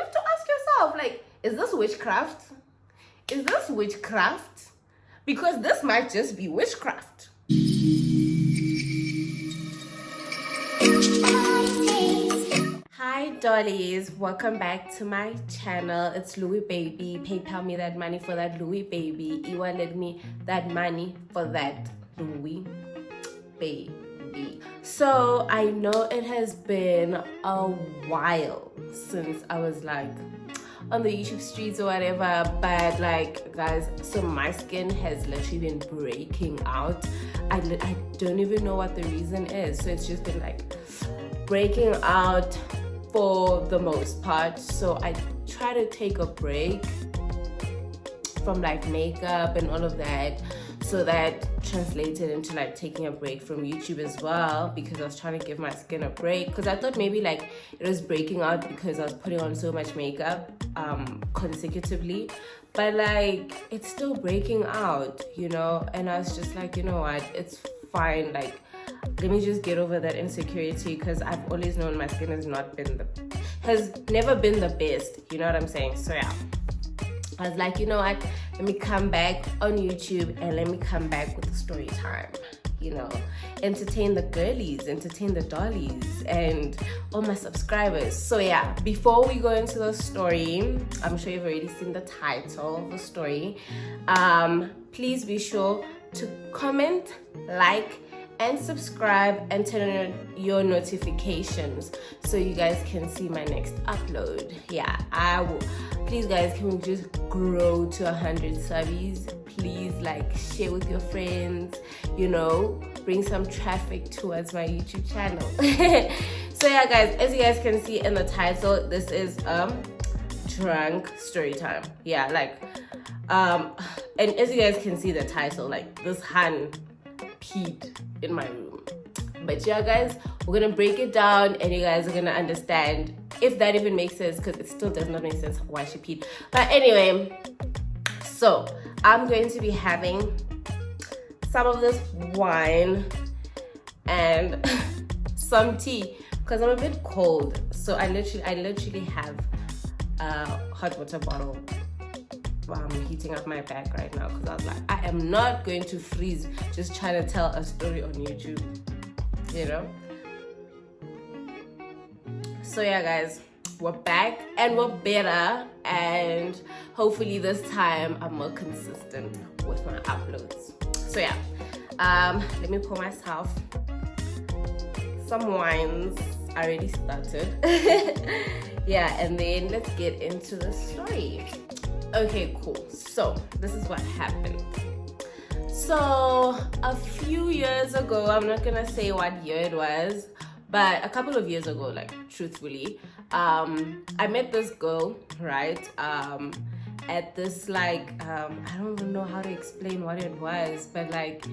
have to ask yourself, like, is this witchcraft? Is this witchcraft? Because this might just be witchcraft. Hi dollies, welcome back to my channel. It's Loui baby. PayPal me that money for that Loui baby. Iwa let me that money for that Loui baby. So I know it has been a while since I was like on the YouTube streets or whatever, but like guys, so my skin has literally been breaking out. I don't even know what the reason is. So it's just been like breaking out for the most part. So I try to take a break from like makeup and all of that, so that translated into like taking a break from YouTube as well, because I was trying to give my skin a break, because I thought maybe like it was breaking out because I was putting on so much makeup consecutively, but like it's still breaking out, you know. And I was just like, you know what, it's fine, like let me just get over that insecurity, because I've always known my skin has never been the best, you know what I'm saying. So yeah, I was like, you know what, let me come back on YouTube and let me come back with the story time, you know, entertain the girlies, entertain the dollies and all my subscribers. So yeah, before we go into the story, I'm sure you've already seen the title of the story. Please be sure to comment, like, and subscribe and turn on your notifications so you guys can see my next upload. Yeah, I will. Please guys, can we just grow to 100 subbies? Please, like, share with your friends, you know, bring some traffic towards my YouTube channel. So yeah guys, as you guys can see in the title, this is drunk story time. Yeah, like and as you guys can see the title, like this hand peed in my room. But yeah guys, we're gonna break it down and you guys are gonna understand if that even makes sense, because it still does not make sense why she peed. But anyway, so I'm going to be having some of this wine and some tea because I'm a bit cold. So I literally have a hot water bottle heating up my back right now, because I was like, I am not going to freeze just trying to tell a story on YouTube, you know. So yeah guys, we're back and we're better, and hopefully this time I'm more consistent with my uploads. So yeah, let me pour myself some wines. I already started. Yeah, and then let's get into the story. Okay, cool. So this is what happened. So a few years ago, I'm not gonna say what year it was, but a couple of years ago, like truthfully, I met this girl, right? At this like I don't even know how to explain what it was, but like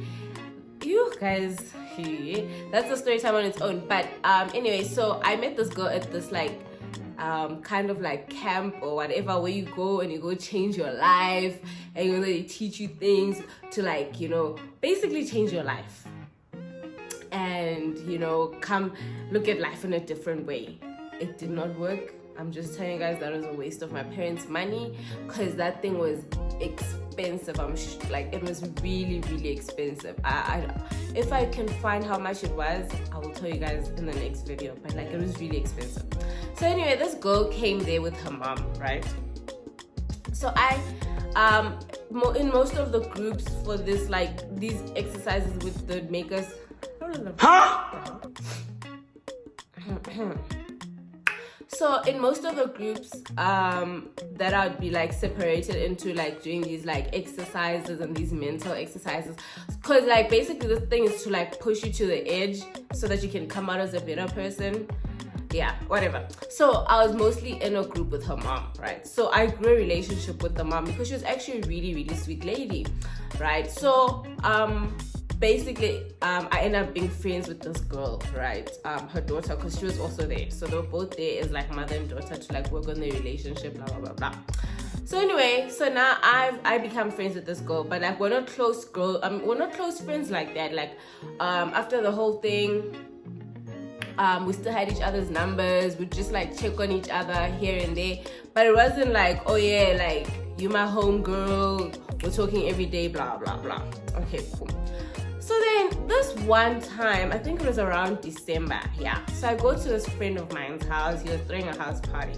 you guys, that's a story time on its own. But anyway, so I met this girl at this like kind of like camp or whatever, where you go and you go change your life, and you know they teach you things to, like, you know, basically change your life and, you know, come look at life in a different way. It did not work. I'm just telling you guys, that was a waste of my parents' money, because that thing was expensive. Like, it was really, really expensive. If I can find how much it was, I will tell you guys in the next video, but like, it was really expensive. So anyway, this girl came there with her mom, right? So in most of the groups for this, like these exercises with the makers, so in most of the groups that I'd be like separated into, like doing these like exercises and these mental exercises, because like basically this thing is to like push you to the edge so that you can come out as a better person. Yeah, whatever. So I was mostly in a group with her mom, right? So I grew a relationship with the mom because she was actually a really, really sweet lady, right? So basically I ended up being friends with this girl, right? Her daughter, because she was also there. So they were both there as like mother and daughter to like work on their relationship, blah blah blah blah. So anyway, so now I become friends with this girl, but like we're not close we're not close friends like that. Like after the whole thing, We still had each other's numbers. We'd just like check on each other here and there. But it wasn't like, oh yeah, like you my home girl, we're talking every day, blah, blah, blah. Okay, cool. So then this one time, I think it was around December, yeah. So I go to this friend of mine's house. He was throwing a house party.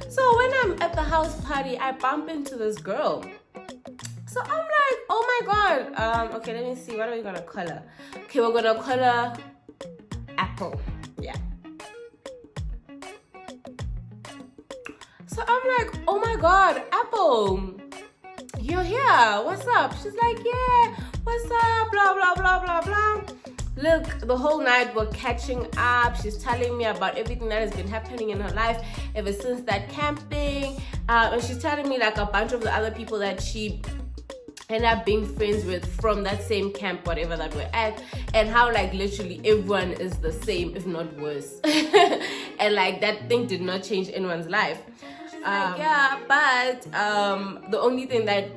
So when I'm at the house party, I bump into this girl. So I'm like, oh my God. Okay, let me see. What are we gonna call her? Okay, we're gonna call her Apple. Yeah. So I'm like, oh my God, Apple, you're here. What's up? She's like, yeah, what's up? Blah, blah, blah, blah, blah. Look, the whole night we're catching up. She's telling me about everything that has been happening in her life ever since that camping. And she's telling me like a bunch of the other people that she ended up being friends with from that same camp, whatever that we're at, and how like literally everyone is the same, if not worse. And like that thing did not change anyone's life. Yeah, but the only thing that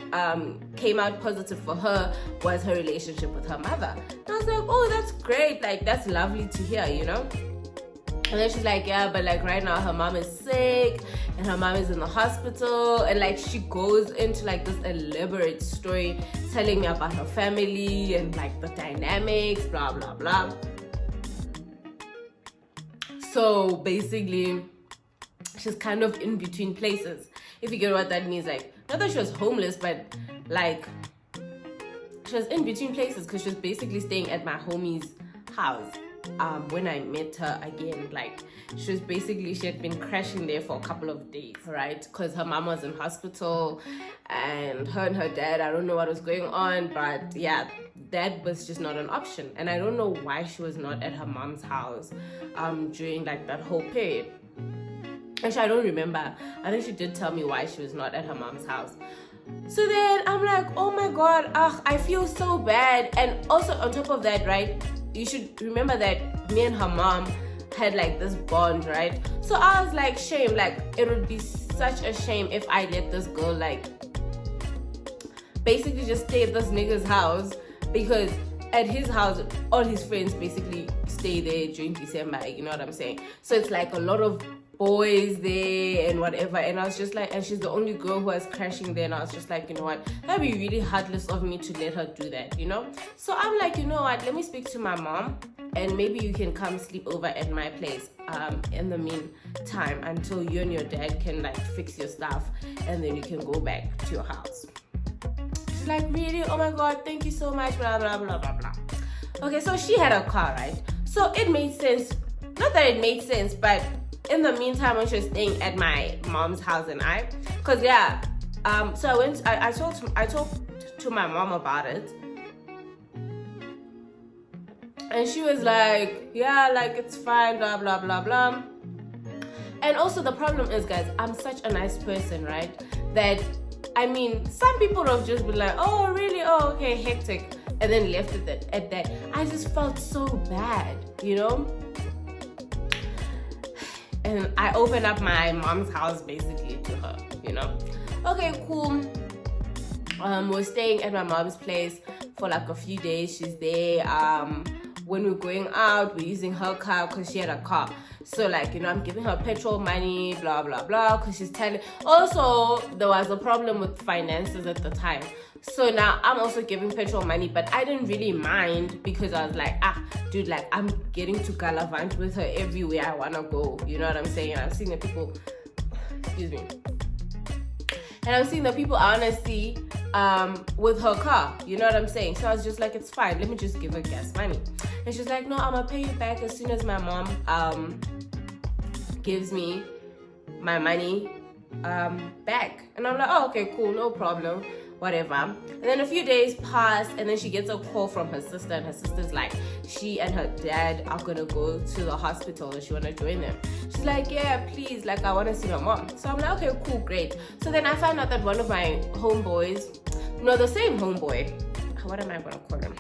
came out positive for her was her relationship with her mother. And I was like, oh, that's great. Like, that's lovely to hear, you know? And then she's like, yeah, but like right now her mom is sick and her mom is in the hospital. And like she goes into like this elaborate story telling me about her family and like the dynamics, blah, blah, blah. So basically, she's kind of in between places, if you get what that means. Like, not that she was homeless, but like she was in between places because she was basically staying at my homie's house when I met her again. Like, she had been crashing there for a couple of days, right? Because her mom was in hospital and her dad, I don't know what was going on, but yeah, that was just not an option. And I don't know why she was not at her mom's house during like that whole period. Actually, I don't remember. I think she did tell me why she was not at her mom's house. So then I'm like, oh my God, I feel so bad. And also on top of that, right, you should remember that me and her mom had like this bond, right? So I was like, shame, like it would be such a shame if I let this girl like basically just stay at this nigga's house, because at his house all his friends basically stay there during December, you know what I'm saying? So it's like a lot of boys there and whatever, and I was just like, and she's the only girl who was crashing there, and I was just like, you know what, that'd be really heartless of me to let her do that, you know? So I'm like, you know what, let me speak to my mom and maybe you can come sleep over at my place in the meantime until you and your dad can like fix your stuff, and then you can go back to your house. She's like, really? Oh my God, thank you so much, blah blah blah blah blah. Okay, so she had a car, right? So it made sense, not that it made sense, but in the meantime, when she was staying at my mom's house and cause yeah, so I talked to my mom about it, and she was like, yeah, like it's fine, blah blah blah blah. And also the problem is, guys, I'm such a nice person, right? That I mean, some people have just been like, oh really, oh okay, hectic, and then left it at that. I just felt so bad, you know? And I opened up my mom's house basically to her, you know? Okay, cool. We're staying at my mom's place for like a few days. She's there. When we're going out, we're using her car because she had a car. So like, you know, I'm giving her petrol money, blah, blah, blah, because she's telling. Also, there was a problem with finances at the time. So now I'm also giving petrol money, but I didn't really mind because I was like, dude, like I'm getting to gallivant with her everywhere I want to go. You know what I'm saying? And I'm seeing the people, excuse me. And I'm seeing the people I want to see with her car. You know what I'm saying? So I was just like, it's fine. Let me just give her gas money. And she's like, no, I'm going to pay you back as soon as my mom gives me my money back. And I'm like, oh, okay, cool. No problem. Whatever. And then a few days pass, and then she gets a call from her sister, and her sister's like, she and her dad are gonna go to the hospital and she wanna join them. She's like, yeah, please, like I wanna see my mom. So I'm like, okay, cool, great. So then I find out that one of my homeboys, no, the same homeboy, what am I gonna call him?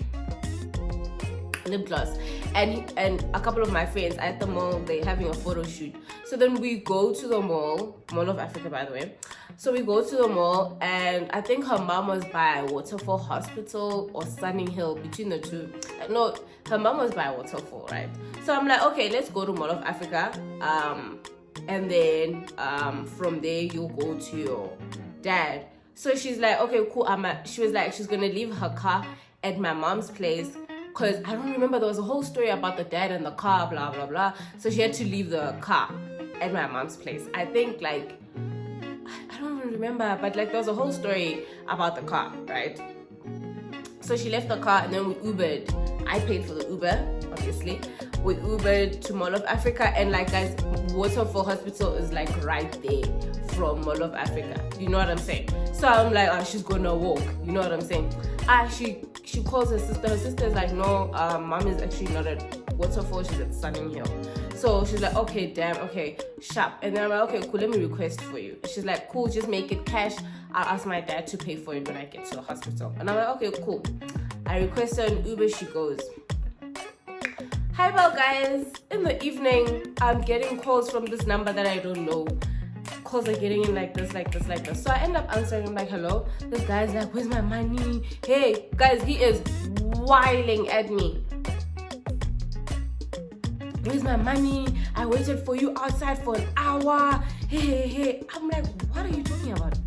Lip gloss, and a couple of my friends at the mall, they're having a photo shoot. So then we go to the Mall of Africa, by the way. So we go to the mall, and I think her mom was by Waterfall Hospital or Sunning Hill, between the two. No, her mom was by Waterfall, right? So I'm like, okay, let's go to Mall of Africa. And then from there you'll go to your dad. So she's like, okay, cool. She was like, she's gonna leave her car at my mom's place, because I don't remember, there was a whole story about the dad and the car, blah blah blah. So she had to leave the car at my mom's place. I think, like, I don't even remember, but like there was a whole story about the car, right? So she left the car, and then we Ubered. I paid for the Uber, obviously. We Ubered to Mall of Africa, and like, guys, Waterfall Hospital is like right there from Mall of Africa. You know what I'm saying? So I'm like, oh, she's gonna walk. You know what I'm saying? She calls her sister. Her sister's like, no, mom is actually not at Waterfall, she's at Sunning Hill. So she's like, okay, damn, okay, sharp. And then I'm like, okay, cool, let me request for you. She's like, cool, just make it cash. I'll ask my dad to pay for it when I get to the hospital. And I'm like, okay, cool. I request her an Uber. She goes. Hi, well, guys. In the evening, I'm getting calls from this number that I don't know. Calls are getting in like this, like this, like this. So I end up answering. I'm like, hello. This guy's like, where's my money? Hey, guys, he is whiling at me. Where's my money? I waited for you outside for an hour. Hey. I'm like, what are you talking about?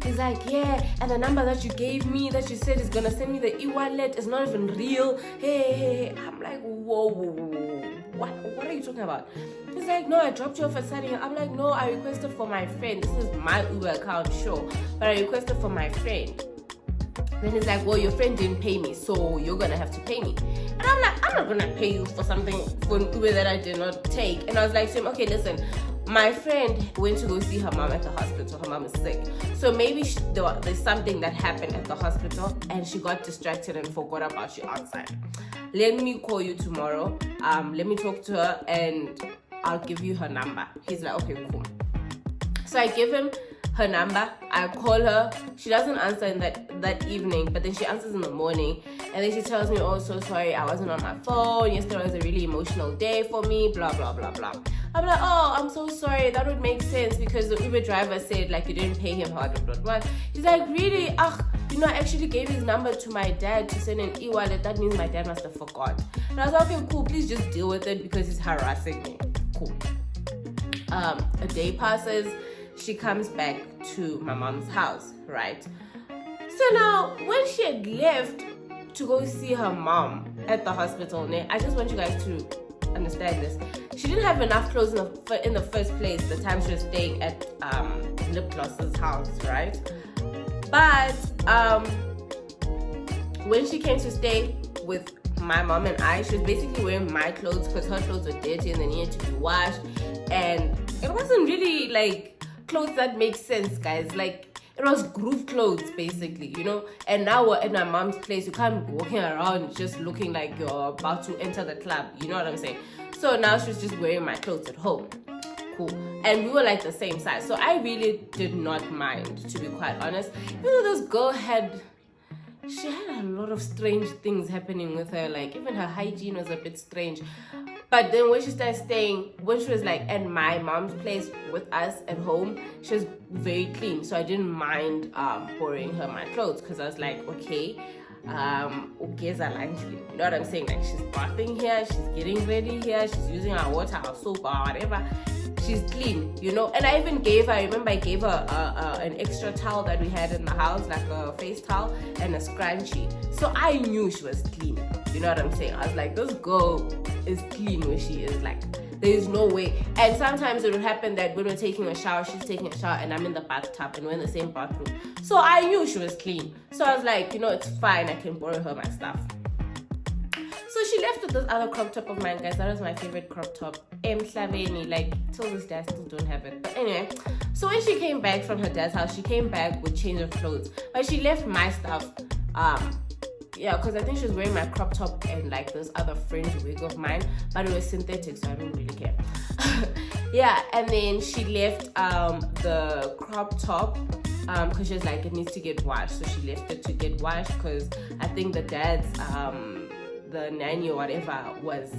He's like, yeah, and the number that you gave me, that you said is gonna send me the e-wallet, is not even real. Hey. I'm like, whoa. What are you talking about? He's like, no, I dropped you off at Sunny. I'm like, no, I requested for my friend. This is my Uber account, sure, but I requested for my friend. Then he's like, well, your friend didn't pay me, so you're gonna have to pay me. And I'm like, I'm not gonna pay you for something, for an Uber that I did not take. And I was like to him, okay, listen, my friend went to go see her mom at the hospital. Her mom is sick, so maybe there's something that happened at the hospital, and she got distracted and forgot about you outside. Let me call you tomorrow. Let me talk to her, and I'll give you her number. He's like, okay, cool. So I give him her number. I call her. She doesn't answer in that evening, but then she answers in the morning, and then she tells me, oh, so sorry, I wasn't on my phone. Yesterday was a really emotional day for me, blah blah blah blah. I'm like, oh, I'm so sorry. That would make sense, because the Uber driver said like you didn't pay him hard. He's like, really? I actually gave his number to my dad to send an e-wallet. That means my dad must have forgot. And I was like, okay, cool, please just deal with it, because he's harassing me. Cool. A day passes. She comes back to my mom's house, right? So now, when she had left to go see her mom at the hospital, I just want you guys to understand this. She didn't have enough clothes in the first place the time she was staying at Lip Gloss's house, right? But when she came to stay with my mom and I, she was basically wearing my clothes, because her clothes were dirty and they needed to be washed, and it wasn't really like clothes that make sense, guys. Like, it was groove clothes, basically, you know. And now we're at my mom's place. You can't be walking around just looking like you're about to enter the club, you know what I'm saying? So now she's just wearing my clothes at home. Cool. And we were like the same size, so I really did not mind, to be quite honest. Even though this girl had a lot of strange things happening with her. Like, even her hygiene was a bit strange. But then when she started staying, when she was like at my mom's place with us at home, she was very clean. So I didn't mind pouring her my clothes, because I was like, okay, you know what I'm saying? Like, she's bathing here, she's getting ready here, she's using our water, our soap, or whatever. She's clean, you know. And I even gave her, I remember I gave her an extra towel that we had in the house, like a face towel and a scrunchie. So I knew she was clean, you know what I'm saying? I was like, this girl is clean where she is. Like, there is no way. And sometimes it would happen that when we're taking a shower, she's taking a shower and I'm in the bathtub and we're in the same bathroom. So I knew she was clean. So I was like, you know, it's fine, I can borrow her my stuff. So she left with this other crop top of mine, guys. That was my favorite crop top. Like, till this day I still don't have it. But anyway, so when she came back from her dad's house, she came back with change of clothes. But she left my stuff. Yeah, because I think she was wearing my crop top and like this other fringe wig of mine, but it was synthetic, so I didn't really care. Yeah, and then she left the crop top because she was like, it needs to get washed. So she left it to get washed because I think the dad's the nanny or whatever was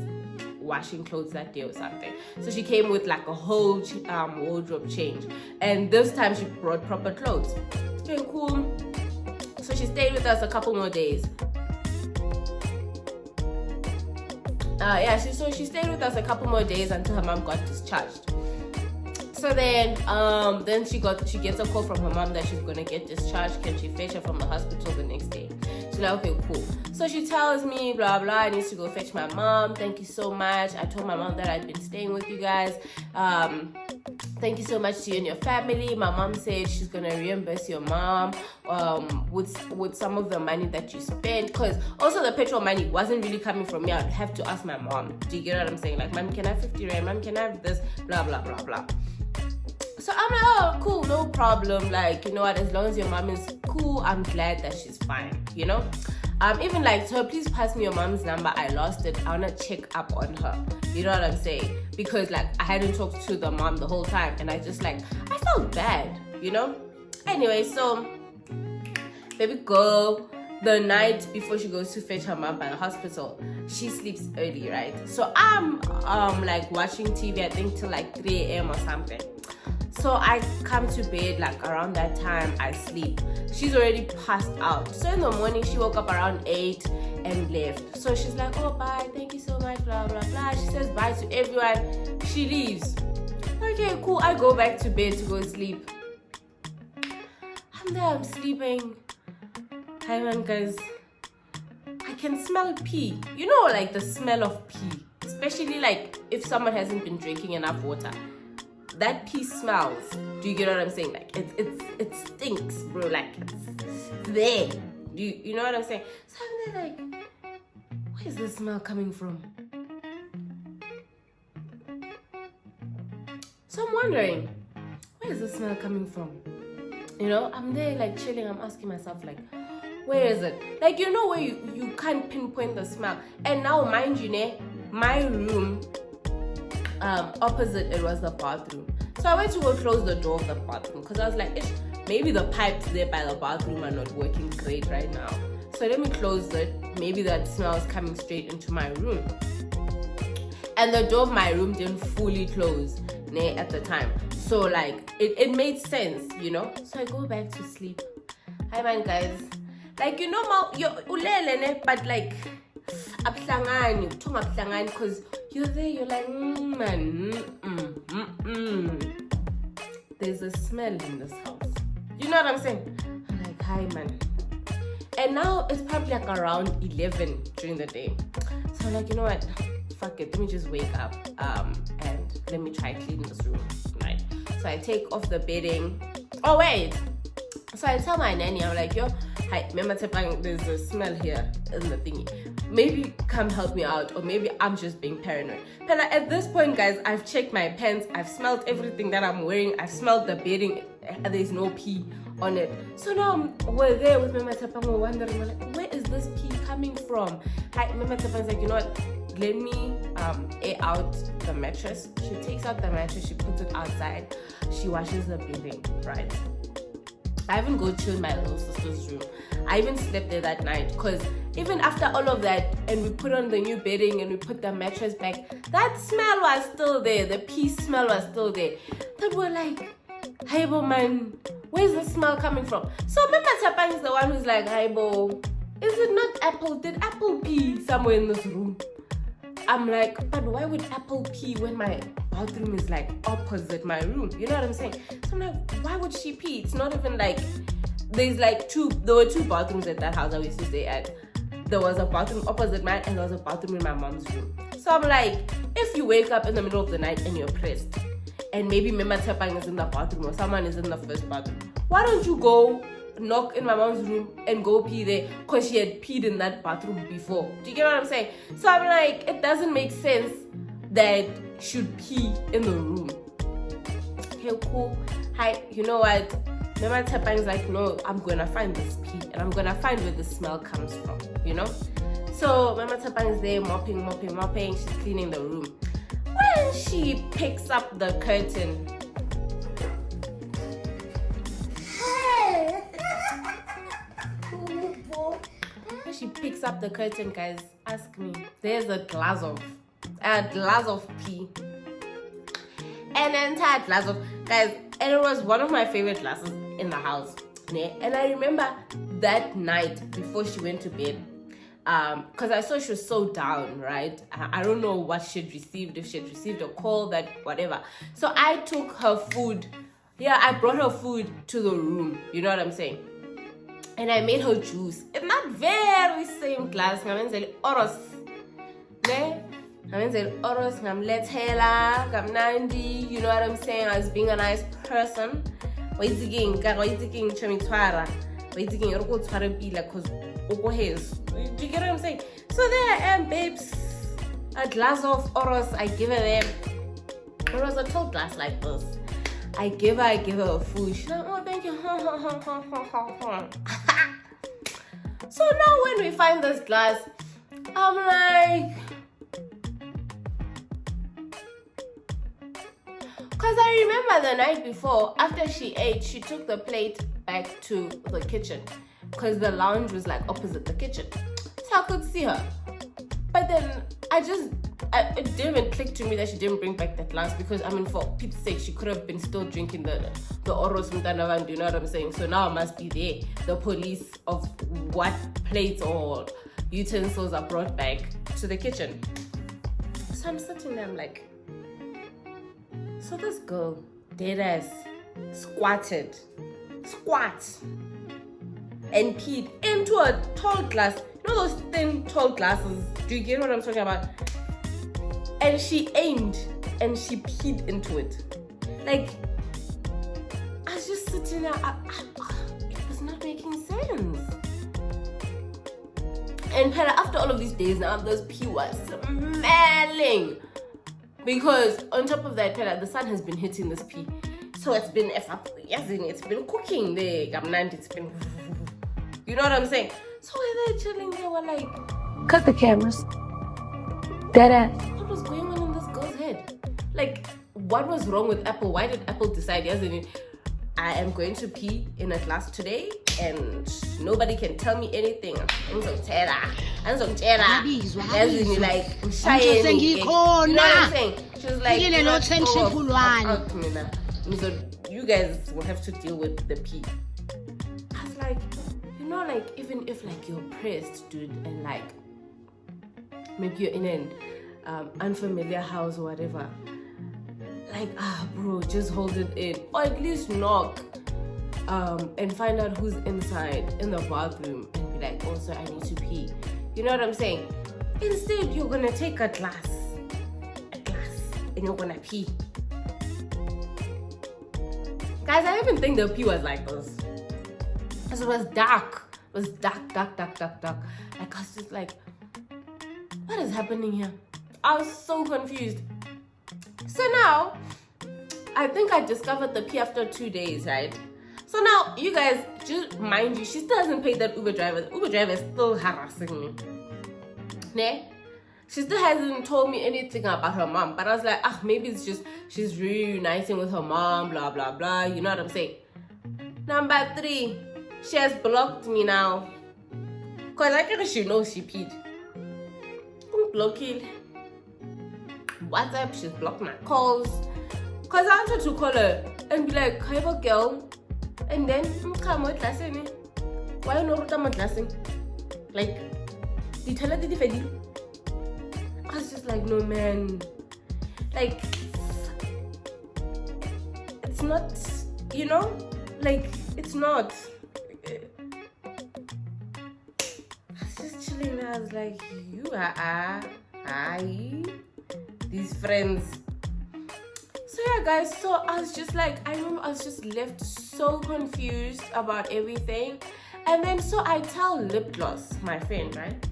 washing clothes that day or something. So she came with like a whole wardrobe change, and this time she brought proper clothes. Okay, cool. So she stayed with us a couple more days. So she stayed with us a couple more days until her mom got discharged. So then she gets a call from her mom that she's gonna get discharged. Can she fetch her from the hospital the next day? She's like, okay, cool. So she tells me, blah blah, I need to go fetch my mom. Thank you so much. I told my mom that I'd been staying with you guys. Thank you so much to you and your family. My mom said she's gonna reimburse your mom with some of the money that you spent, because also the petrol money wasn't really coming from me. I'd have to ask my mom. Do you get what I'm saying? Like, mom, can I have 50 rand? Mom, can I have this? Blah blah blah blah. So I'm like, oh, cool, no problem. Like, you know what, as long as your mom is cool, I'm glad that she's fine, you know? Even like, so please pass me your mom's number. I lost it. I want to check up on her. You know what I'm saying? Because like, I hadn't talked to the mom the whole time, and I just like, I felt bad, you know? Anyway, so baby girl, the night before she goes to fetch her mom by the hospital, she sleeps early, right? So I'm like watching TV, I think till like 3 a.m. or something. So I come to bed like around that time, I sleep. She's already passed out. So in the morning, she woke up around 8 and left. So she's like, oh, bye, thank you so much, blah, blah, blah. She says bye to everyone. She leaves. Okay, cool. I go back to bed to go sleep. I'm there, I'm sleeping. Hi, man, guys. I can smell pee. You know, like the smell of pee. Especially like if someone hasn't been drinking enough water. That pee smells. Do you get what I'm saying? Like it stinks, bro. Like it's there. Do you know what I'm saying? So I'm there like, where is the smell coming from? So I'm wondering, where is the smell coming from? You know, I'm there like chilling. I'm asking myself like, where is it? Like, you know, where you can't pinpoint the smell. And now, mind you, my room, opposite it was the bathroom. So I went to go close the door of the bathroom because I was like, maybe the pipes there by the bathroom are not working great right now. So let me close it. Maybe that smell is coming straight into my room. And the door of my room didn't fully close at the time. So like it made sense, you know. So I go back to sleep. Hi man, guys. Like, you know, but like because you're there, you're like, man, there's a smell in this house. You know what I'm saying? I'm like, hi man. And now it's probably like around 11 during the day. So I'm like, you know what? Fuck it, let me just wake up and let me try clean this room, right? So I take off the bedding. Oh wait. So I tell my nanny, I'm like, yo, hi, remember there's a smell here in the thingy. Maybe come help me out, or maybe I'm just being paranoid. But at this point, guys, I've checked my pants, I've smelled everything that I'm wearing, I've smelled the bedding, and there's no pee on it. So now we're there with Mama Tapang, we're wondering, we're like, where is this pee coming from? Hi, Mama Tapang's like, you know what? Let me air out the mattress. She takes out the mattress, she puts it outside, she washes the bedding, right? I even go chill in my little sister's room. I even slept there that night because even after all of that and we put on the new bedding and we put the mattress back, that smell was still there. The pee smell was still there. Then we're like, hey bo man, where's the smell coming from? So Mama Tapang is the one who's like, hey bo, is it not Apple? Did Apple pee somewhere in this room? I'm like, but why would Apple pee when my bathroom is like opposite my room? You know what I'm saying? So I'm like, why would she pee? It's not even like, there were two bathrooms at that house I used to stay at. There was a bathroom opposite mine and there was a bathroom in my mom's room. So I'm like, if you wake up in the middle of the night and you're pressed, and maybe Mama Tapang is in the bathroom or someone is in the first bathroom, why don't you go knock in my mom's room and go pee there, because she had peed in that bathroom before? Do you get what I'm saying? So I'm like, it doesn't make sense that should pee in the room. Okay, cool. Hi, you know what? Mama Tapang's like, no, I'm gonna find this pee and I'm gonna find where the smell comes from, you know? So Mama Tapang is there mopping. She's cleaning the room. When she picks up the curtain, guys, ask me. There's a glass of a glass of pee. An entire glass of, guys, and it was one of my favorite glasses in the house. And I remember that night before she went to bed, because I saw she was so down, right? I don't know what she'd received, if she'd received a call, that whatever. So I took her food. Yeah, I brought her food to the room. You know what I'm saying? And I made her juice in that very same glass. Oros. Oros, ngamlethela, ngamnandi. You know what I'm saying? I was being a nice person. Waiting, chamitwara. Waiting, because do you get what I'm saying? So there I am, babes. A glass of Oros, I give her them. It was a tall glass like this. I give her food. She's like, oh, thank you. So now when we find this glass, I'm like, because I remember the night before, after she ate, she took the plate back to the kitchen because the lounge was like opposite the kitchen. So I could see her. But then it didn't even click to me that she didn't bring back that glass, because I mean, for Pete's sake, she could have been still drinking the Oros Mutanavan, you know what I'm saying? So now I must be there, the police of what plates or utensils are brought back to the kitchen. So I'm sitting there, I'm like, so this girl, dead ass, squat, and peed into a tall glass. You know those thin, tall glasses? Do you get what I'm talking about? And she aimed and she peed into it. Like, I was just sitting there, it was not making sense. And after all of these days now, this pee was smelling. Because on top of that, the sun has been hitting this pee. So it's been cooking there. It's been, you know what I'm saying? So we're there chilling there, we're like, cut the cameras. Dead ass. What was going on in this girl's head? Like, what was wrong with Apple? Why did Apple decide, I am going to pee in a glass today and nobody can tell me anything? I'm so tired. Like, shiny. You know what I'm saying? She was like, so you guys will have to deal with the pee. I was like, you know, like, even if like you're pressed, dude, and like maybe you're in an unfamiliar house or whatever, like, bro, just hold it in, or at least knock and find out who's inside in the bathroom and be like, also, I need to pee. You know what I'm saying? Instead, you're gonna take a glass, and you're gonna pee. Guys, I didn't even think the pee was like this. Because it was dark. It was dark. Like, I was just like, what is happening here? I was so confused. So now, I think I discovered the pee after 2 days, right? So now, you guys, just mind you, she still hasn't paid that Uber driver. The Uber driver is still harassing me. Ne? She still hasn't told me anything about her mom. But I was like, maybe it's just she's reuniting with her mom, blah, blah, blah. You know what I'm saying? Number 3, she has blocked me now. Because I think she knows she peed. Blocking WhatsApp, she's blocked my calls. Because I wanted to call her and be like, hi, girl. And then, why you not classing? Like, did you tell her the I was just like, no, man. Like, it's not, you know? Like, it's not. I was just chilling there. I was like, you are, hi, these friends. So yeah, guys, so I was just like, I remember I was just left so confused about everything. And then, so I tell Lip Gloss, my friend, right?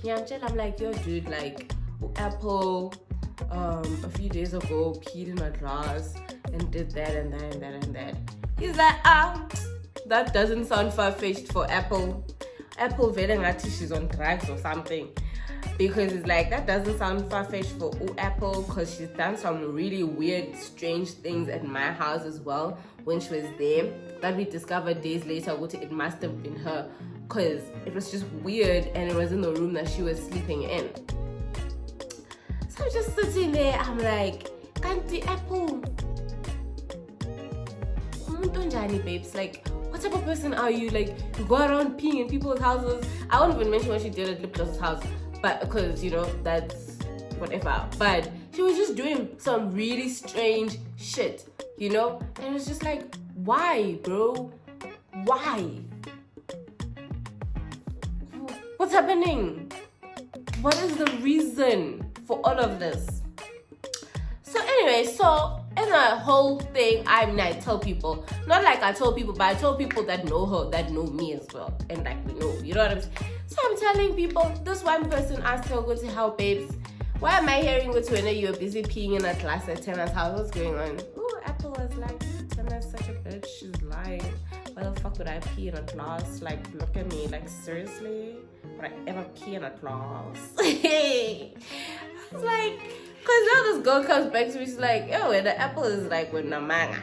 Yeah, I'm like, yo, dude, like, Apple, a few days ago, peed in a glass and did that and that and that and that. He's like, that doesn't sound far-fetched for Apple. Apple Velengati, she's on drugs or something. Because it's like, that doesn't sound far-fetched for Apple, because she's done some really weird, strange things at my house as well when she was there. That we discovered days later, it must have been her, because it was just weird and it was in the room that she was sleeping in. So So I'm just sitting there, I'm like, Kanti Apple. Babes, like, what type of person are you? Like, you go around peeing in people's houses. I won't even mention what she did at Lip Gloss's house, but because, you know, that's whatever. But she was just doing some really strange shit, you know? And it was just like, why, bro? Why? What's happening? What is the reason for all of this? So anyway, so in the whole thing, I tell people, not like I told people, but I told people that know her, that know me as well, and like we know, you know what I'm saying? So I'm telling people, this one person asked her, go to help, babes. Why am I hearing go to when you're busy peeing in a class at Tenna's house? What's going on? Oh, Apple was like, Tenna's such a bitch, she's lying. Why the fuck would I pee in a class? Like, look at me, like, seriously? Would I ever pee in a class? I was like, because now this girl comes back to me, she's like, yo, the Apple is like with Namanga.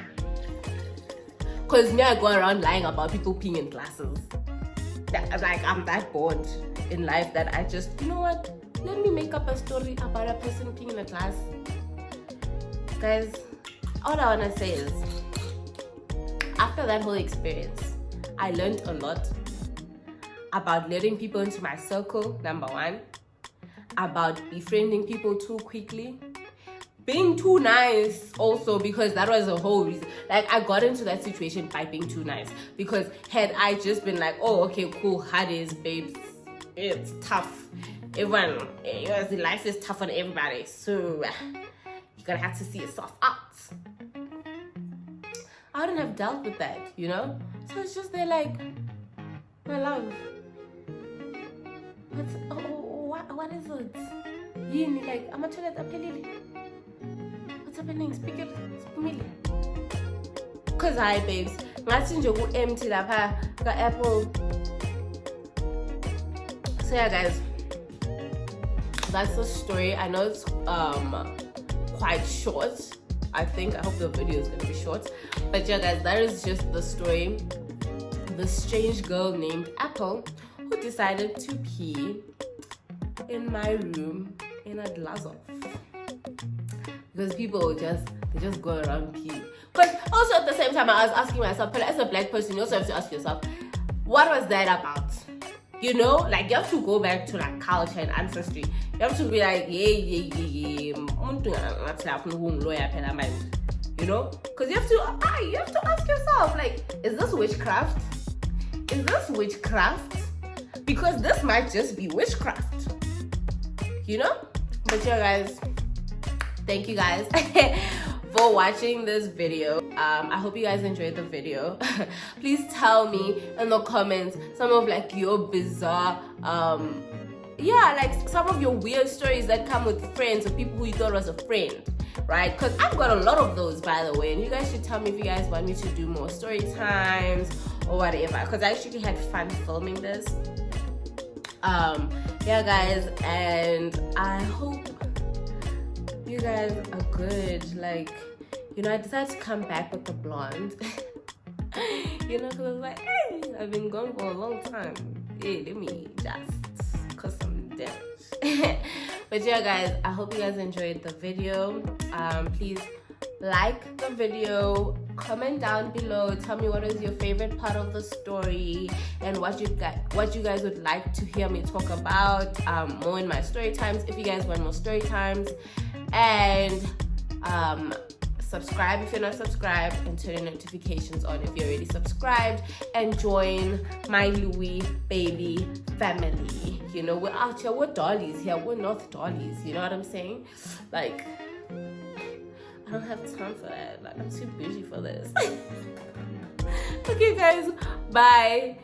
Because me, I go around lying about people peeing in classes. Like, I'm that bored in life that I just, you know what? Let me make up a story about a person peeing in a class. Guys, all I want to say is, after that whole experience, I learned a lot about letting people into my circle, number one, about befriending people too quickly, being too nice also, because that was the whole reason. Like, I got into that situation by being too nice, because had I just been like, oh, okay, cool, hard is, babes, it's tough, everyone, life is tough on everybody, so you're gonna have to see yourself out. I wouldn't have dealt with that, you know? So it's just they're like, my love, what is it? Yini, like, I'm a toilet apelili. What's happening? Speak it, speak. Cause hi, babes. Ngathi nje ku empty lapha ka Apple. So yeah, guys, that's the story. I know it's quite short. I hope the video is gonna be short. But yeah, guys, that is just the story. The strange girl named Apple who decided to pee in my room in a glass off. Because people they just go around pee. But also at the same time, I was asking myself, but as a black person, you also have to ask yourself, what was that about? You know, like, you have to go back to like culture and ancestry. You have to be like, yeah. You know, because you have to ask yourself, like, is this witchcraft? Is this witchcraft? Because this might just be witchcraft. You know? But yeah, guys, thank you guys for watching this video. I hope you guys enjoyed the video. Please tell me in the comments some of like your bizarre like some of your weird stories that come with friends or people who you thought was a friend, right? Because I've got a lot of those, by the way, and you guys should tell me if you guys want me to do more story times or whatever, because I actually had fun filming this. Yeah, guys, and I hope you guys are good. Like, you know, I decided to come back with the blonde. You know, because I was like, hey, I've been gone for a long time. Hey, let me just cause some damage. But yeah, guys, I hope you guys enjoyed the video. Please like the video, comment down below, tell me what is your favorite part of the story and what you guys would like to hear me talk about more in my story times, if you guys want more story times. And subscribe if you're not subscribed, and turn your notifications on if you're already subscribed, and join my Loui baby family. You know, we're out here, we're dollies here, we're North dollies, you know what I'm saying? Like, I don't have time for that. Like, I'm too busy for this. Okay, guys, bye.